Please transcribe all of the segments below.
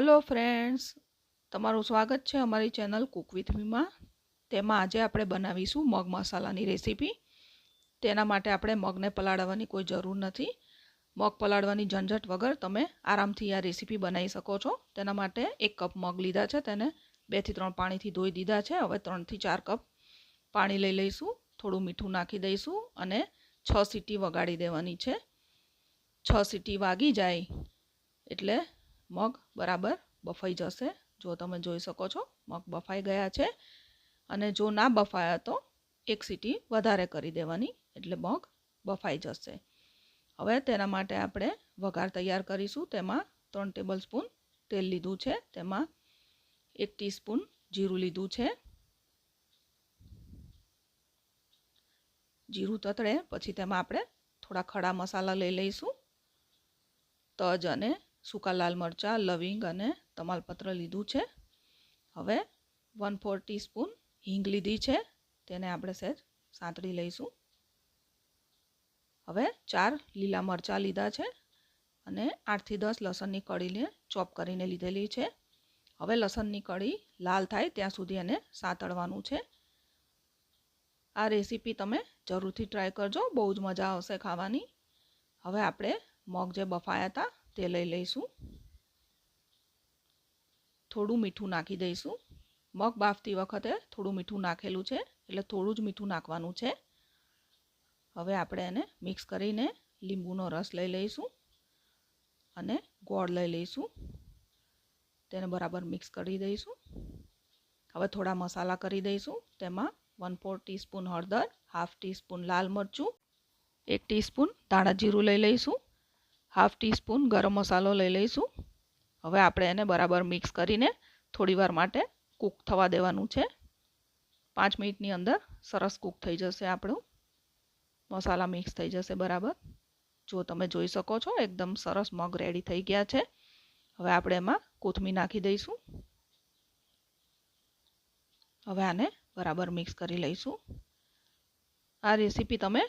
Hello friends, तमारुं स्वागत है अमारी चेनल कूक विथ मी में। तेमां आजे आपणे बनावीशुं मग मसालानी रेसिपी। तेना माटे आपणे मगने पलाळवानी कोई जरूर नथी। मग पलाळवानी झंझट वगर तमे आरामथी आ रेसिपी बनावी शको छो। तेना माटे 1 कप मग लीधा छे, तेने 2 થી 3 पाणीथी धोई दीधा छे। हवे 3 થી 4 कप पाणी लई लईशुं, थोड़ुं मीठुं नाखी दईशुं अने 6 सीटी वगाड़ी देवानी छे। 6 सीटी वागी जाय एटले मग बराबर बफाई जशे। जो तमे जोई शको छो मग बफाई गया छे। अने जो ना बफाया तो 1 सीटी वधारे करी देवानी एटले मग बफाई जशे। हवे तेना माटे आपणे वघार तैयार करीशुं। तेमां 3 टेबलस्पून तेल लीधुं छे, तेमां 1 टीस्पून जीरुं लीधुं छे। जीरुं ततळे पछी तेमां आपणे थोड़ा खड़ा मसाला लई लईशुं। तज अने सूका लाल मरचा, लविंग अने तमालपत्र लीधुं छे। हवे 1/4 टीस्पून हींग लीधी छे, तेने आपणे सहेज सांतળી लईशुं। हवे 4 લીલા मरचा लीधा छे अने 8 થી 10 लसणनी कळीने चॉप करीने लीधेली छे। हवे लसणनी कળી लाल थाय त्यां सुधी एने सांतळवानुं छे। आ रेसिपी तमे जरूरथी ट्राय करजो, बहु ज मजा आवशे खावानी। हवे आपणे मग जे बफाया था ते लई लईशुं। थोड़ुं मीठुं नाखी दईशुं। मग बाफती वखते थोड़ुं मीठुं नाखेलुं छे एटले थोड़ुं ज मीठुं नाखवानुं छे। हवे आपणे एने मिक्स करीने લીંબુનો रस लई लईशुं अने गोळ लई लईशुं। तेने बराबर मिक्स करी दईशुं। हवे थोड़ा मसाला करी दईशुं। तेमां 1/4 टीस्पून हळदर, 1/2 टीस्पून लाल मरचुं, 1 टीस्पून धाणा जीरुं लई लईशुं, 1/2 टीस्पून गरम मसालो लई लईशुं। हवे आपणे एने बराबर मिक्स करीने थोड़ीवार माटे कूक थवा देवानुं छे। 5 मिनिटनी अंदर सरस कूक थई जशे। आपणुं मसाला मिक्स थई जशे बराबर। जो तमे जोई शको छो एकदम सरस मग रेडी थई गया छे। हवे आपणे एमां कोथमीर नाखी दईशुं। हवे आने बराबर मिक्स करी लईशुं। आ रेसिपी तमे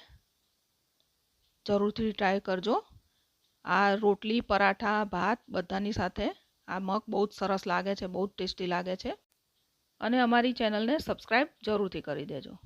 जरूरथी ट्राय करजो। आ रोटली, पराठा, भात बधानी साथे आ मग बहुत सरस लागे छे, बहुत टेस्टी लागे छे। अने अमारी चेनल ने सब्सक्राइब जरूरथी करी देजो।